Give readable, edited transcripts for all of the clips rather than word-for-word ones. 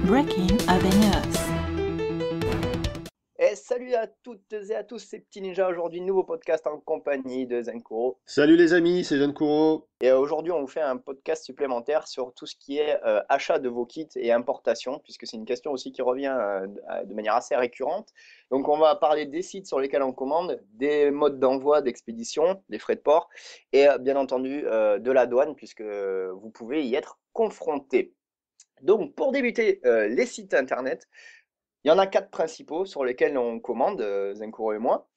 Breaking Avenues. Et salut à toutes et à tous, c'est Petit Ninja. Aujourd'hui, nouveau podcast en compagnie de Zenkuro. Salut les amis, c'est Jeanne Courreau. Et aujourd'hui, on vous fait un podcast supplémentaire sur tout ce qui est achat de vos kits et importation, puisque c'est une question aussi qui revient de manière assez récurrente. Donc, on va parler des sites sur lesquels on commande, des modes d'envoi, d'expédition, des frais de port, et bien entendu de la douane, puisque vous pouvez y être confronté. Donc, pour débuter, les sites internet. Il y en a 4 principaux sur lesquels on commande, Zenkuro et moi.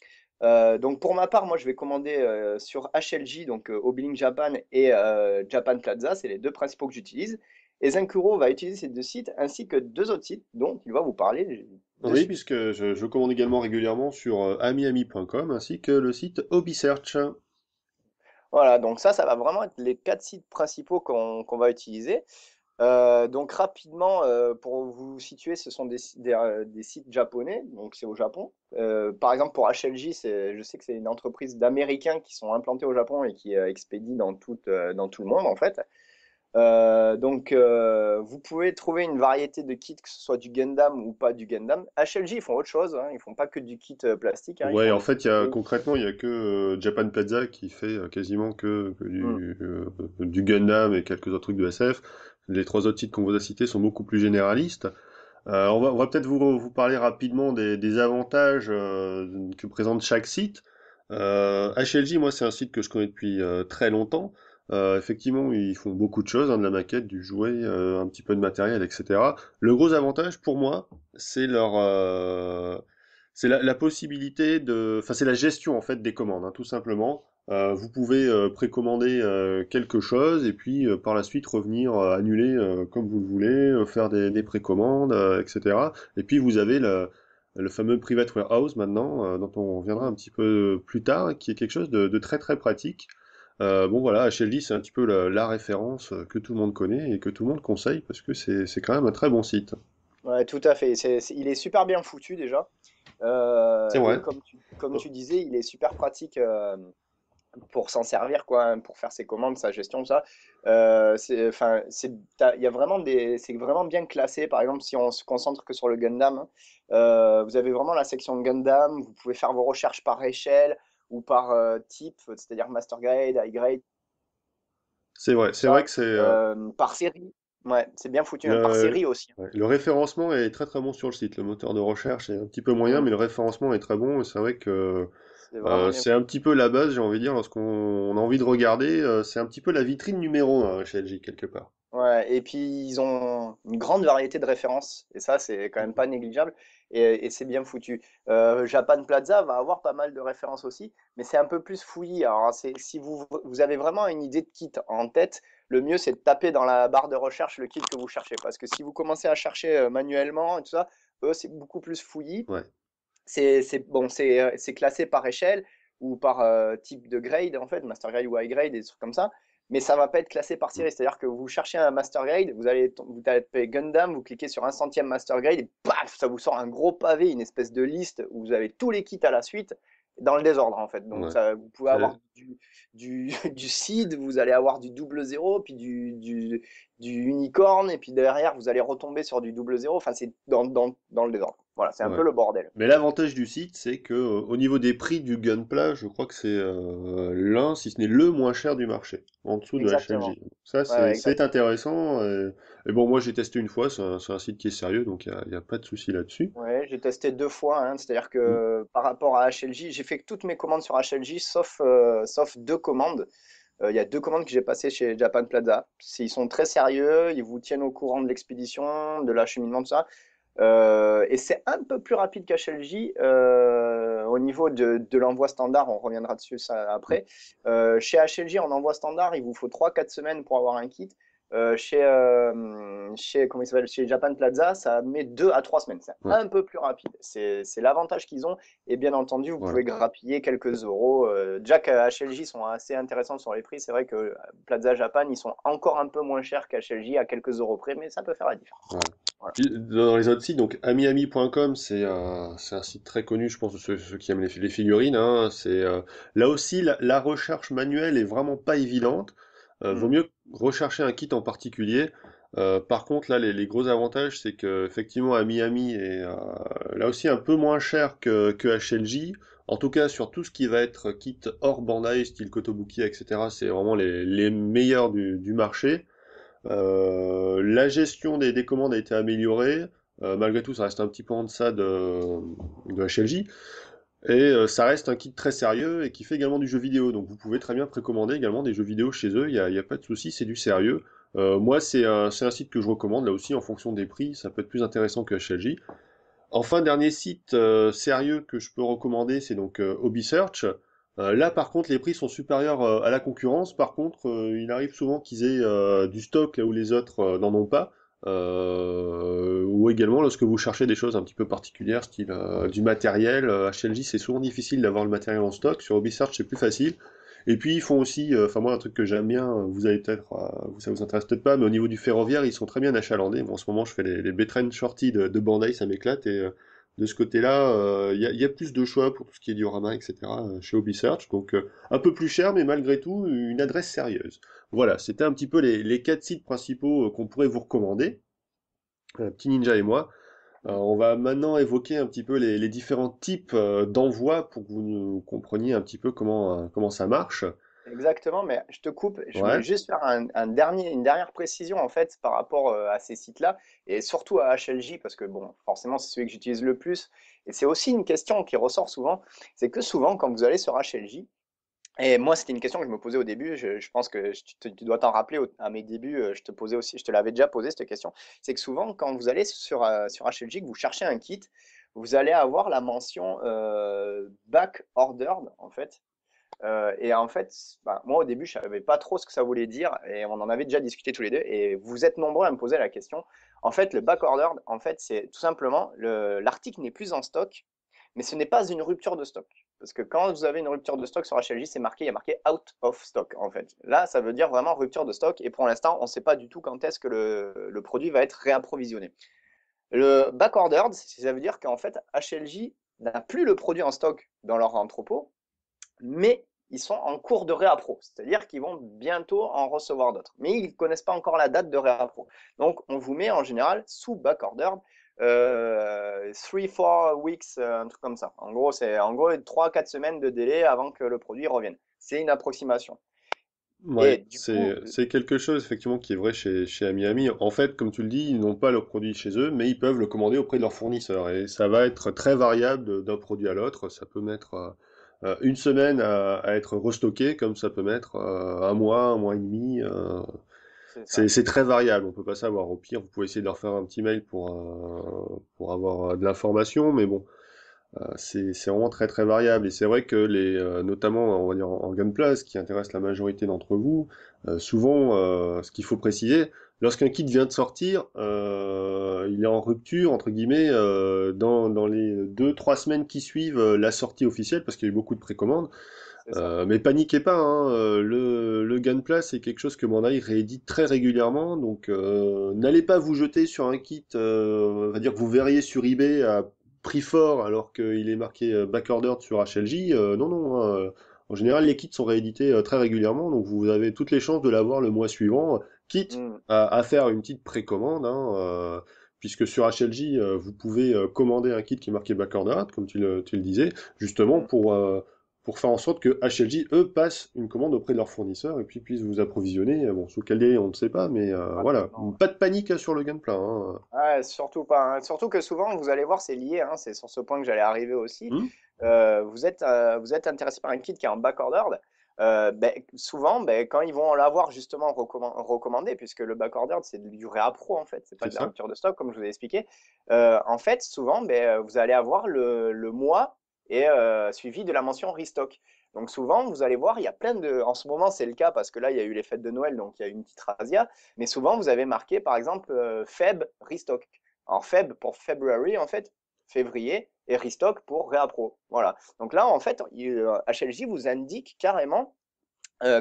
Donc pour ma part, moi je vais commander sur HLJ, donc Obeling Japan et Japan Plaza, c'est les deux principaux que j'utilise. Et Zenkuro va utiliser ces deux sites ainsi que deux autres sites dont il va vous parler de Oui, suite. puisque je commande également régulièrement sur amiami.com ainsi que le site Hobbysearch. Voilà, donc ça va vraiment être les 4 sites principaux qu'on va utiliser. Donc rapidement, pour vous situer, ce sont des sites japonais, donc c'est au Japon. Par exemple pour HLJ, je sais que c'est une entreprise d'Américains qui sont implantés au Japon et qui expédient dans tout le monde en fait. Vous pouvez trouver une variété de kits, que ce soit du Gundam ou pas du Gundam. HLJ, ils font autre chose, hein, ils font pas que du kit plastique, hein, ils Ouais, font en aussi fait, concrètement, il y a que Japan Plaza qui fait quasiment que Hmm. du Gundam et quelques autres trucs de SF. Les trois autres sites qu'on vous a cités sont beaucoup plus généralistes. On va peut-être vous parler rapidement des avantages que présente chaque site. HLJ, moi, c'est un site que je connais depuis très longtemps. Effectivement, ils font beaucoup de choses, hein, de la maquette, du jouet, un petit peu de matériel, etc. Le gros avantage pour moi, c'est la possibilité enfin, c'est la gestion en fait des commandes, hein, tout simplement. Vous pouvez précommander quelque chose et puis par la suite revenir annuler comme vous le voulez, faire des précommandes, etc. Et puis vous avez le fameux private warehouse maintenant, dont on reviendra un petit peu plus tard, qui est quelque chose de très très pratique. Bon voilà, HLD c'est un petit peu la référence que tout le monde connaît et que tout le monde conseille parce que c'est quand même un très bon site. Ouais, tout à fait. Il est super bien foutu déjà. C'est Et vrai. comme tu disais, il est super pratique pour s'en servir, quoi, hein, pour faire ses commandes, sa gestion, ça. Enfin, il y a vraiment c'est vraiment bien classé. Par exemple, si on se concentre que sur le Gundam, hein, vous avez vraiment la section Gundam. Vous pouvez faire vos recherches par échelle ou par type, c'est-à-dire Master Grade, High Grade, tout C'est vrai ça. que Par série. Ouais, c'est bien foutu, hein, par le, série aussi. ouais, le référencement est très très bon sur le site. Le moteur de recherche est un petit peu moyen, Mm. mais le référencement est très bon. Et c'est vrai que C'est vraiment bien c'est un foutu. petit peu la base, j'ai envie de dire, lorsqu'on a envie de regarder. C'est un petit peu la vitrine numéro un chez LG quelque part. Ouais, et puis ils ont une grande variété de références, et ça c'est quand même pas négligeable, et c'est bien foutu. Japan Plaza va avoir pas mal de références aussi, mais c'est un peu plus fouillis. Alors si vous avez vraiment une idée de kit en tête, le mieux c'est de taper dans la barre de recherche le kit que vous cherchez, parce que si vous commencez à chercher manuellement et tout ça, eux c'est beaucoup plus fouillis. Ouais. C'est classé par échelle ou par type de grade, en fait, master grade ou high grade, des trucs comme ça. Mais ça va pas être classé par série. C'est-à-dire que vous cherchez un master grade, vous tapez Gundam, vous cliquez sur un centième master grade et paf, ça vous sort un gros pavé, une espèce de liste où vous avez tous les kits à la suite dans le désordre en fait. Donc Ouais. ça, vous pouvez avoir C'est- du seed, vous allez avoir du double zéro, puis du unicorn, et puis derrière vous allez retomber sur du double zéro. Enfin, c'est dans le désordre. Voilà, c'est un Ouais. peu le bordel. Mais l'avantage du site, c'est que au niveau des prix du Gunpla, je crois que c'est l'un, si ce n'est le moins cher du marché, en dessous de Exactement. HLJ. Ça, Ouais, ouais, c'est exactement. intéressant. Et bon, moi, j'ai testé une fois, c'est un site qui est sérieux, donc il y a pas de souci là-dessus. Ouais, j'ai testé deux fois, hein, c'est-à-dire Mm. que par rapport à HLJ, j'ai fait toutes mes commandes sur HLJ sauf deux commandes. Il y a deux commandes que j'ai passées chez Japan Plaza. Ils sont très sérieux, ils vous tiennent au courant de l'expédition, de l'acheminement, tout ça. Et c'est un peu plus rapide qu'HLJ au niveau de l'envoi standard, on reviendra dessus ça après. Chez HLJ, en envoi standard, il vous faut 3 4 semaines pour avoir un kit. Comment il s'appelle, chez Japan Plaza, ça met 2 à 3 semaines. C'est Ouais, un peu plus rapide. C'est l'avantage qu'ils ont. Et bien entendu, vous voilà. pouvez grappiller quelques euros. Déjà que HLJ sont assez intéressants sur les prix. C'est vrai que Plaza Japan, ils sont encore un peu moins chers qu'HLJ à quelques euros près, mais ça peut faire la différence. Ouais. Voilà. Puis, dans les autres sites, donc amiami.com, c'est un site très connu, je pense, de ceux qui aiment les figurines, hein. Là aussi, la recherche manuelle est vraiment pas évidente. Vaut Mm. mieux rechercher un kit en particulier. Par contre, là, les gros avantages, c'est que effectivement, à Miami est là aussi un peu moins cher que HLJ. En tout cas, sur tout ce qui va être kit hors Bandai, style Kotobuki, etc., c'est vraiment les meilleurs du marché. La gestion des commandes a été améliorée. Malgré tout, ça reste un petit peu en deçà de HLJ. Et ça reste un kit très sérieux et qui fait également du jeu vidéo. Donc vous pouvez très bien précommander également des jeux vidéo chez eux, il y a pas de souci, c'est du sérieux. Moi, c'est un site que je recommande, là aussi, en fonction des prix, ça peut être plus intéressant que HLJ. Enfin, dernier site sérieux que je peux recommander, c'est donc Hobby Search. Là, par contre, les prix sont supérieurs à la concurrence. Par contre, il arrive souvent qu'ils aient du stock là où les autres n'en ont pas. Ou également lorsque vous cherchez des choses un petit peu particulières, style du matériel. HLJ, c'est souvent difficile d'avoir le matériel en stock. Sur Hobby Search, c'est plus facile. Et puis ils font aussi, enfin moi un truc que j'aime bien, vous allez peut-être, ça vous intéresse peut-être pas, mais au niveau du ferroviaire, ils sont très bien achalandés. Moi en ce moment je fais les B-Train Shorty de Bandai, ça m'éclate, et de ce côté-là, il y a plus de choix pour tout ce qui est diorama, etc. Chez Hobby Search, donc un peu plus cher, mais malgré tout une adresse sérieuse. Voilà, c'était un petit peu les quatre sites principaux qu'on pourrait vous recommander, Petit Ninja et moi. On va maintenant évoquer un petit peu les différents types d'envoi pour que vous nous compreniez un petit peu comment ça marche. Exactement, mais je te coupe. Je voulais Ouais, juste faire une dernière précision en fait par rapport à ces sites-là et surtout à HLJ parce que bon, forcément c'est celui que j'utilise le plus et c'est aussi une question qui ressort souvent, c'est que souvent quand vous allez sur HLJ, et moi c'était une question que je me posais au début, je pense que tu dois t'en rappeler à mes débuts, je te posais aussi, je te l'avais déjà posé cette question, c'est que souvent quand vous allez sur HLJ, que vous cherchez un kit, vous allez avoir la mention back ordered en fait. Et en fait, bah, moi au début, je savais pas trop ce que ça voulait dire et on en avait déjà discuté tous les deux. Et vous êtes nombreux à me poser la question. En fait, le back order, en fait, c'est tout simplement l'article n'est plus en stock, mais ce n'est pas une rupture de stock. Parce que quand vous avez une rupture de stock sur HLJ, c'est marqué, il y a marqué out of stock en fait. Là, ça veut dire vraiment rupture de stock et pour l'instant, on ne sait pas du tout quand est-ce que le produit va être réapprovisionné. Le back ordered, ça veut dire qu'en fait, HLJ n'a plus le produit en stock dans leur entrepôt, mais ils sont en cours de réappro, c'est-à-dire qu'ils vont bientôt en recevoir d'autres, mais ils ne connaissent pas encore la date de réappro. Donc on vous met en général sous backorder 3-4 weeks, un truc comme ça. En gros, c'est 3-4 semaines de délai avant que le produit revienne. C'est une approximation. Et ouais, du coup, c'est quelque chose effectivement qui est vrai chez Miami. En fait, comme tu le dis, ils n'ont pas leur produit chez eux, mais ils peuvent le commander auprès de leurs fournisseurs. Et ça va être très variable d'un produit à l'autre. Ça peut mettre une semaine à être restocké, comme ça peut mettre un mois et demi. c'est ça. C'est très variable, on peut pas savoir. Au pire, vous pouvez essayer de leur faire un petit mail pour avoir de l'information, mais bon. C'est vraiment très très variable et c'est vrai que notamment on va dire en Gunpla, ce qui intéresse la majorité d'entre vous, souvent ce qu'il faut préciser, lorsqu'un kit vient de sortir, il est en rupture entre guillemets dans les 2 3 semaines qui suivent la sortie officielle parce qu'il y a eu beaucoup de précommandes. C'est ça. Mais paniquez pas, hein, le Gunpla c'est quelque chose que Bandai réédite très régulièrement, donc n'allez pas vous jeter sur un kit, on va dire que vous verriez sur eBay à prix fort alors qu'il est marqué backordered sur HLJ. Non, non, hein, en général les kits sont réédités très régulièrement, donc vous avez toutes les chances de l'avoir le mois suivant, quitte Mm. à faire une petite précommande, hein, puisque sur HLJ vous pouvez commander un kit qui est marqué backordered, comme tu le disais, justement Mm. pour faire en sorte que HLJ, eux, passent une commande auprès de leur fournisseur et puis puissent vous approvisionner. Bon, sous quel délai, on ne sait pas, mais voilà. Rapidement. Pas de panique hein, sur le Gunpla. Hein. Ouais, surtout pas, hein. Surtout que souvent, vous allez voir, c'est lié, hein, c'est sur ce point que j'allais arriver aussi. Hmm. Vous êtes intéressé par un kit qui est en backordered. Ben, souvent, ben, quand ils vont l'avoir justement recommandé, puisque le backordered, c'est du réappro en fait, c'est pas C'est de la ça. rupture de stock comme je vous ai expliqué. En fait, souvent, ben, vous allez avoir le mois et suivi de la mention restock. Donc souvent, vous allez voir, il y a plein de... En ce moment, c'est le cas parce que là, il y a eu les fêtes de Noël, donc il y a eu une petite razzia. Mais souvent, vous avez marqué, par exemple, Feb Restock. Alors, Feb pour February, en fait, février, et Restock pour Réappro. Voilà. Donc là, en fait, HLJ vous indique carrément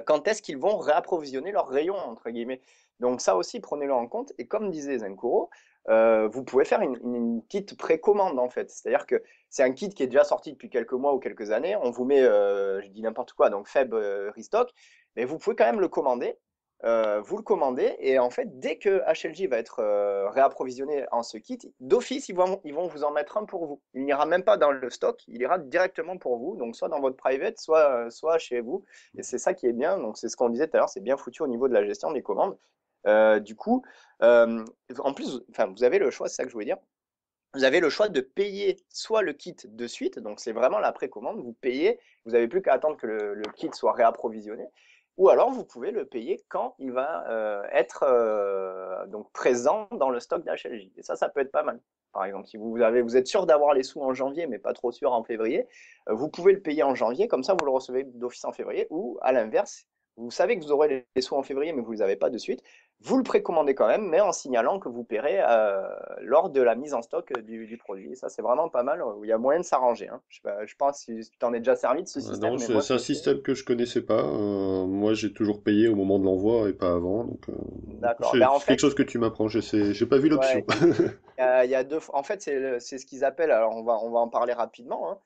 quand est-ce qu'ils vont réapprovisionner leurs rayons, entre guillemets. Donc ça aussi, prenez-le en compte. Et comme disait Zenkuro, vous pouvez faire une petite précommande, en fait. C'est-à-dire que c'est un kit qui est déjà sorti depuis quelques mois ou quelques années. On vous met, je dis n'importe quoi, donc Feb Restock, mais vous pouvez quand même le commander. vous le commandez et en fait, dès que HLJ va être réapprovisionné en ce kit, d'office, ils vont vous en mettre un pour vous. Il n'ira même pas dans le stock, il ira directement pour vous, donc soit dans votre private, soit chez vous. Et c'est ça qui est bien, donc c'est ce qu'on disait tout à l'heure, c'est bien foutu au niveau de la gestion des commandes. Du coup, euh, en plus, enfin, vous avez le choix, c'est ça que je voulais dire. Vous avez le choix de payer soit le kit de suite, donc c'est vraiment la précommande, vous payez, vous n'avez plus qu'à attendre que le kit soit réapprovisionné, ou alors vous pouvez le payer quand il va être donc présent dans le stock d'HLJ. Et ça peut être pas mal. Par exemple, si vous êtes sûr d'avoir les sous en janvier, mais pas trop sûr en février, vous pouvez le payer en janvier, comme ça vous le recevez d'office en février, ou à l'inverse, vous savez que vous aurez les sous en février, mais vous ne les avez pas de suite, vous le précommandez quand même, mais en signalant que vous paierez lors de la mise en stock du produit. Et ça, c'est vraiment pas mal. Il y a moyen de s'arranger. Hein. Je sais pas, je pense si tu t'en es déjà servi de ce système, Non, mais moi, c'est je un le sais. système que je connaissais pas. Moi, j'ai toujours payé au moment de l'envoi et pas avant. Donc, D'accord. c'est Ben, en quelque fait, chose que tu m'apprends. J'ai pas vu l'option. ouais, il y a deux. En fait, c'est ce qu'ils appellent. Alors, on va en parler rapidement. Hein.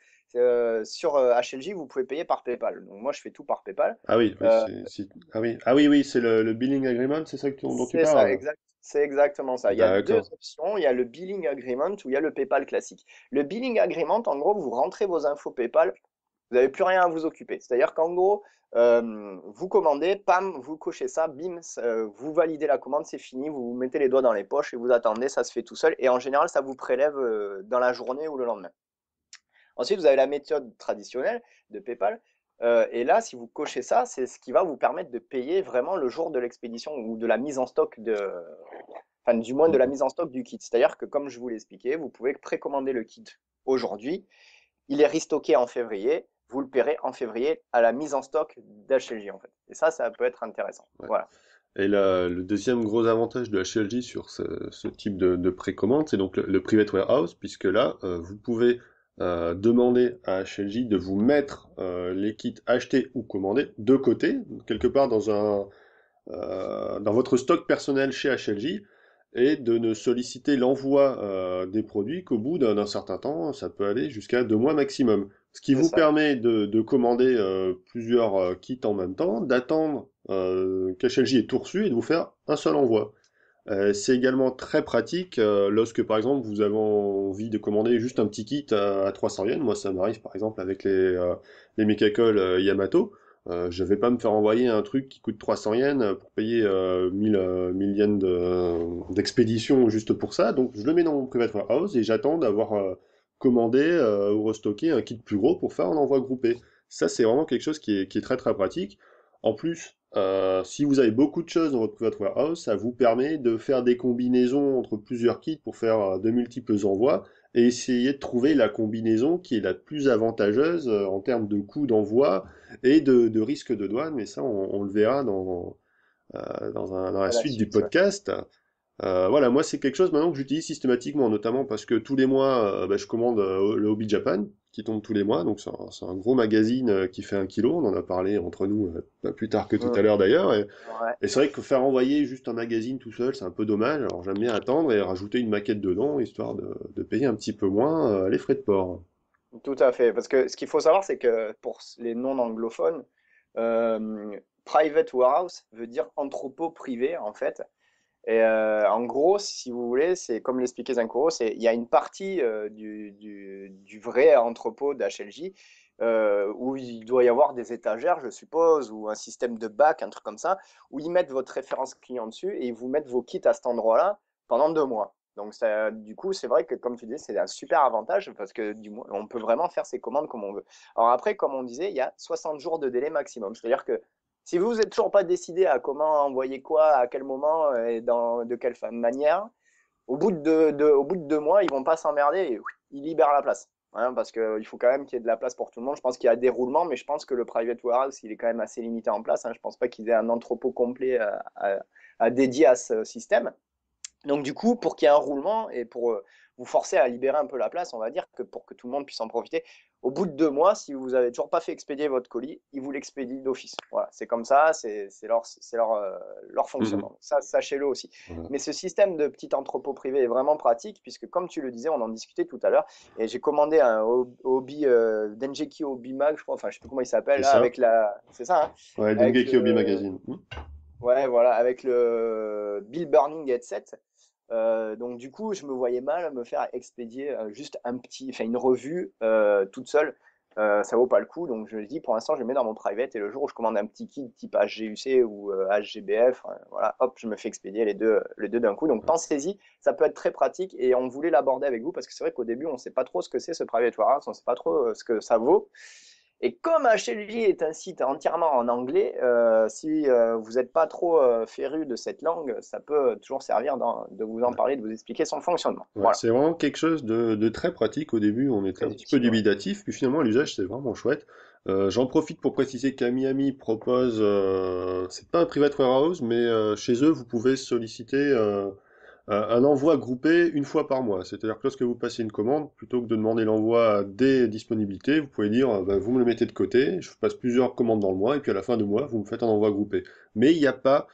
Sur HLJ, vous pouvez payer par PayPal. Donc, moi, je fais tout par PayPal. Ah oui, oui, Euh, oui, c'est le billing agreement, c'est ça dont tu C'est ça, parles? c'est exactement ça. Il y a deux D'accord. options. Il y a le billing agreement ou il y a le PayPal classique. Le billing agreement, en gros, vous rentrez vos infos PayPal, vous n'avez plus rien à vous occuper. C'est-à-dire qu'en gros, vous commandez, pam, vous cochez ça, bim, vous validez la commande, c'est fini, vous mettez les doigts dans les poches et vous attendez, ça se fait tout seul. Et en général, ça vous prélève dans la journée ou le lendemain. Ensuite, vous avez la méthode traditionnelle de PayPal. Et là, si vous cochez ça, c'est ce qui va vous permettre de payer vraiment le jour de l'expédition ou de la mise en stock enfin, du moins de la Mhm. mise en stock du kit. C'est-à-dire que, comme je vous l'ai expliqué, vous pouvez précommander le kit aujourd'hui. Il est restocké en février. Vous le paierez en février à la mise en stock d'HLJ, en fait. Et ça peut être intéressant. Ouais. Voilà. Et le deuxième gros avantage de HLJ sur ce type de précommande, c'est donc le private warehouse, puisque là, vous pouvez demander à HLJ de vous mettre les kits achetés ou commandés de côté, quelque part dans votre stock personnel chez HLJ, et de ne solliciter l'envoi des produits qu'au bout d'un certain temps, ça peut aller jusqu'à 2 mois maximum. Ce qui C'est vous ça. permet de commander plusieurs kits en même temps, d'attendre qu'HLJ ait tout reçu et de vous faire un seul envoi. C'est également très pratique lorsque par exemple vous avez envie de commander juste un petit kit à 300 yens. Moi ça m'arrive par exemple avec les Mekacols Yamato. Je vais pas me faire envoyer un truc qui coûte 300 yens pour payer 1000 yens d'expédition juste pour ça. Donc je le mets dans mon private warehouse et j'attends d'avoir commandé ou restocké un kit plus gros pour faire un envoi groupé. Ça c'est vraiment quelque chose qui est très très pratique. En plus, si vous avez beaucoup de choses dans votre private warehouse, ça vous permet de faire des combinaisons entre plusieurs kits pour faire de multiples envois et essayer de trouver la combinaison qui est la plus avantageuse en termes de coût d'envoi et de risque de douane. Mais ça, on le verra dans la À la suite du suite, ouais. podcast. Voilà, moi c'est quelque chose maintenant que j'utilise systématiquement, notamment parce que tous les mois, je commande le Hobby Japan, qui tombe tous les mois, donc c'est un gros magazine qui fait 1 kilo, on en a parlé entre nous pas plus tard que tout Mm. à l'heure d'ailleurs, Ouais. et c'est vrai que faire envoyer juste un magazine tout seul, c'est un peu dommage, alors j'aime bien attendre et rajouter une maquette dedans, histoire de payer un petit peu moins les frais de port. Tout à fait. Parce que ce qu'il faut savoir, c'est que pour les non-anglophones, private warehouse veut dire entrepôt privé, en fait. Et en gros, si vous voulez, c'est comme l'expliquait Zincoro, il y a une partie du vrai entrepôt d'HLJ où il doit y avoir des étagères, je suppose, ou un système de bac, un truc comme ça, où ils mettent votre référence client dessus et ils vous mettent vos kits à cet endroit-là pendant 2 mois. Donc ça, du coup, c'est vrai que comme tu disais, c'est un super avantage parce que on peut vraiment faire ses commandes comme on veut. Alors après, comme on disait, il y a 60 jours de délai maximum. C'est-à-dire que si vous n'êtes toujours pas décidé à comment envoyer quoi, à quel moment et de quelle manière, au bout de 2 mois, ils vont pas s'emmerder et ils libèrent la place. Hein, parce qu'il faut quand même qu'il y ait de la place pour tout le monde. Je pense qu'il y a des roulements, mais je pense que le private warehouse, il est quand même assez limité en place. Hein. Je pense pas qu'ils aient un entrepôt complet à dédier à ce système. Donc du coup, pour qu'il y ait un roulement et pour vous forcer à libérer un peu la place, on va dire que pour que tout le monde puisse en profiter, au bout de 2 mois, si vous avez toujours pas fait expédier votre colis, ils vous l'expédient d'office. Voilà, c'est comme ça, c'est leur Mhm. fonctionnement. Ça, sachez-le aussi. Voilà. Mais ce système de petit entrepôt privé est vraiment pratique puisque, comme tu le disais, on en discutait tout à l'heure, et j'ai commandé un hobby Dengeki Hobby Mag, je crois, enfin je sais plus comment il s'appelle C'est là, ça? c'est ça, hein, Ouais, avec Dengeki Hobby Magazine. Ouais, voilà, avec le Bill Burning headset. Donc du coup, je me voyais mal me faire expédier juste enfin une revue toute seule. Ça vaut pas le coup. Donc je me dis, pour l'instant, je le mets dans mon private et le jour où je commande un petit kit type HGUC ou HGBF, voilà, hop, je me fais expédier les deux d'un coup. Donc pensez-y, ça peut être très pratique et on voulait l'aborder avec vous parce que c'est vrai qu'au début, on sait pas trop ce que c'est ce private warehouse, on sait pas trop ce que ça vaut. Et comme HLJ est un site entièrement en anglais, si vous n'êtes pas trop féru de cette langue, ça peut toujours servir de vous en Ouais. parler, de vous expliquer son fonctionnement. Ouais, Voilà, c'est vraiment quelque chose de très pratique. Au début, on était un très petit peu utile, ouais. dubitatif, puis finalement, l'usage, c'est vraiment chouette. J'en profite pour préciser qu'Amiami propose, c'est pas un private warehouse, mais chez eux, vous pouvez solliciter un envoi groupé une fois par mois. C'est-à-dire que lorsque vous passez une commande, plutôt que de demander l'envoi des disponibilités, vous pouvez dire, bah, vous me le mettez de côté, je vous passe plusieurs commandes dans le mois, et puis à la fin du mois, vous me faites un envoi groupé. Mais il n'y a pas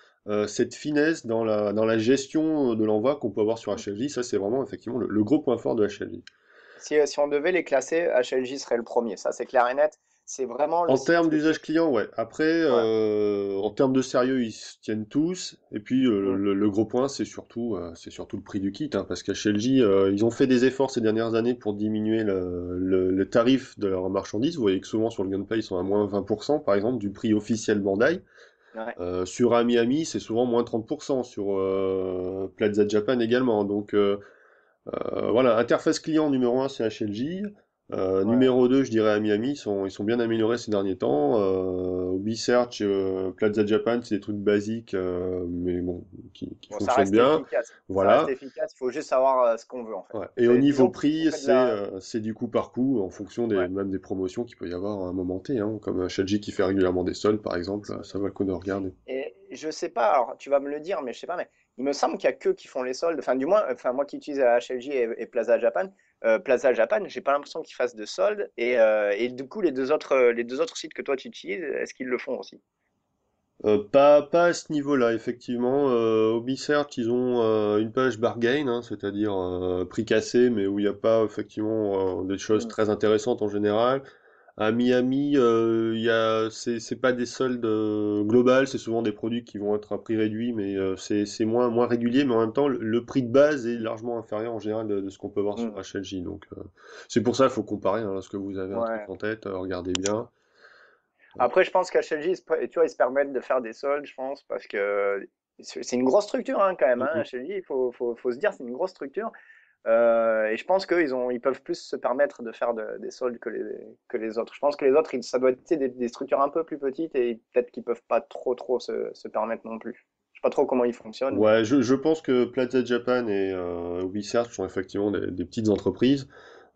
cette finesse dans la gestion de l'envoi qu'on peut avoir sur HLJ. Ça, c'est vraiment effectivement le gros point fort de HLJ. Si on devait les classer, HLJ serait le premier, ça c'est clair et net. C'est vraiment le En termes site le d'usage plus... client, ouais. Après, Ouais. en termes de sérieux, ils se tiennent tous. Et puis, Mm. le gros point, c'est surtout le prix du kit, hein, parce qu'HLJ, ils ont fait des efforts ces dernières années pour diminuer le tarif de leurs marchandises. Vous voyez que souvent sur le Gunpla, ils sont à moins 20%, par exemple, du prix officiel Bandai. Ouais. Sur Amiami, c'est souvent moins 30%, sur Plaza Japan également. Donc, voilà, interface client numéro un, c'est HLJ. Ouais. Numéro 2, je dirais à Miami, ils sont bien améliorés ces derniers temps. Ubisearch, Plaza Japan, c'est des trucs basiques, mais bon, qui Bon, ça fonctionnent reste bien. efficace. Ça reste Voilà. efficace, il faut juste savoir ce qu'on veut en fait. Ouais. Et au niveau Disons que si vous prix, faites de la... c'est du coup par coup, en fonction Ouais. même des promotions qu'il peut y avoir à un moment T, hein, comme HLJ qui fait régulièrement des soldes, par exemple, ça vaut le coup de regarder. Et je sais pas, alors tu vas me le dire, mais je sais pas, mais il me semble qu'il y a que qui font les soldes. Enfin, du moins, enfin moi qui utilise HLJ et Plaza Japan, j'ai pas l'impression qu'ils fassent de soldes. Et du coup, les deux autres sites que toi tu utilises, est-ce qu'ils le font aussi? Pas à ce niveau-là, effectivement. Ubisoft, ils ont une page bargain, hein, c'est-à-dire prix cassé, mais où il n'y a pas effectivement des choses Hmm. très intéressantes en général. À Miami, c'est pas des soldes globales, c'est souvent des produits qui vont être à prix réduit, mais c'est moins régulier, mais en même temps, le prix de base est largement inférieur en général de ce qu'on peut voir sur Hmm. HLJ. Donc, c'est pour ça qu'il faut comparer, hein, lorsque vous avez un truc Ouais. en tête, regardez bien. Après, je pense qu'HLJ, tu vois, ils se permettent de faire des soldes, je pense, parce que c'est une grosse structure hein, quand même. Hein, HLJ, faut se dire, c'est une grosse structure. Et je pense ils peuvent plus se permettre de faire des soldes que les autres. Je pense que les autres, ça doit être tu sais, des structures un peu plus petites et peut-être qu'ils peuvent pas trop se permettre non plus. Je sais pas trop comment ils fonctionnent, mais Ouais, je pense que Plaza Japan et Ubisoft sont effectivement des petites entreprises.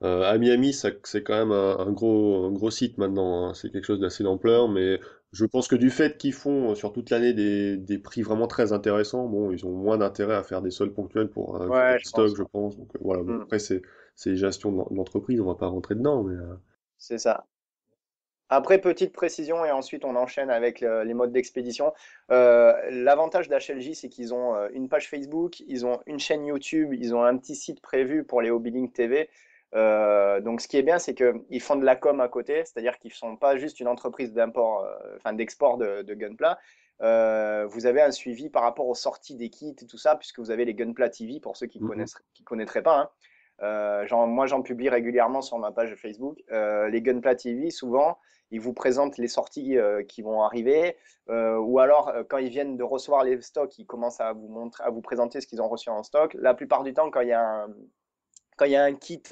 À Miami, c'est quand même un gros site maintenant, hein. C'est quelque chose d'assez d'ampleur, mais je pense que du fait qu'ils font sur toute l'année des prix vraiment très intéressants, bon, ils ont moins d'intérêt à faire des soldes ponctuels pour vider ouais, les je stocks, pense. je Ouais. pense. Donc voilà, bon, Hmm, après c'est gestion de l'entreprise, on va pas rentrer dedans, mais c'est ça. Après, petite précision, et ensuite on enchaîne avec les modes d'expédition. L'avantage d'HLJ, c'est qu'ils ont une page Facebook, ils ont une chaîne YouTube, ils ont un petit site prévu pour les Hobby TV. Donc, ce qui est bien, c'est qu'ils font de la com à côté, c'est-à-dire qu'ils ne sont pas juste une entreprise d'import, enfin d'export de Gunpla. Vous avez un suivi par rapport aux sorties des kits et tout ça, puisque vous avez les Gunpla TV pour ceux mm, qui connaîtraient pas. Hein. Moi, j'en publie régulièrement sur ma page Facebook. Les Gunpla TV, souvent, ils vous présentent les sorties qui vont arriver, ou alors quand ils viennent de recevoir les stocks, ils commencent à vous montrer, à vous présenter ce qu'ils ont reçu en stock. La plupart du temps, quand il y a un kit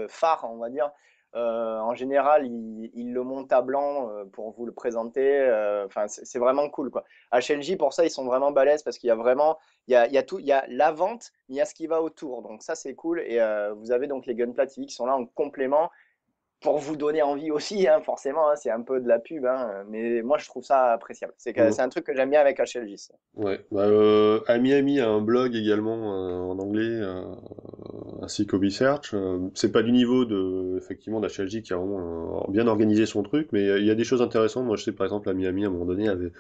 phare, on va dire, en général, il le monte à blanc pour vous le présenter. Enfin, c'est vraiment cool, quoi. HLJ, pour ça, ils sont vraiment balèzes parce qu'il y a vraiment, il y a tout, il y a la vente, mais il y a ce qui va autour. Donc ça, c'est cool. Et vous avez donc les Gunpla TV qui sont là en complément pour vous donner envie aussi, hein, forcément, hein, c'est un peu de la pub, hein, mais moi je trouve ça appréciable. C'est mm. un truc que j'aime bien avec HLJ. Ça. Ouais, bah, Amy a un blog également en anglais, ainsi qu'Obisearch. C'est pas du niveau de, effectivement, d'HLJ qui a vraiment bien organisé son truc, mais il y a des choses intéressantes. Moi, je sais par exemple, Amy à un moment donné avait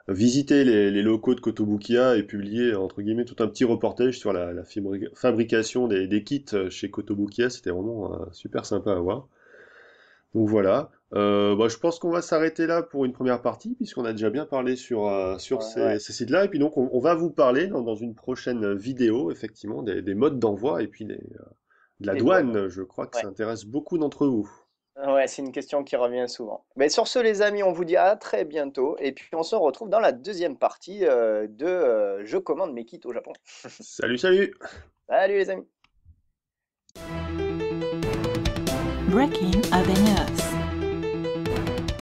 visité les locaux de Kotobukiya et publié entre guillemets tout un petit reportage sur la fabrication des kits chez Kotobukiya. C'était vraiment super sympa à voir. Donc voilà. Bah, je pense qu'on va s'arrêter là pour une première partie, puisqu'on a déjà bien parlé sur Ouais. ces sites-là. Et puis donc, on va vous parler dans une prochaine vidéo, effectivement, des modes d'envoi et puis de la Des douanes. douane. Je crois que Ouais. ça intéresse beaucoup d'entre vous. Ouais, c'est une question qui revient souvent. Mais sur ce, les amis, on vous dit à très bientôt. Et puis, on se retrouve dans la deuxième partie de Je commande mes kits au Japon. Salut, salut! Salut les amis! Breaking Avenue.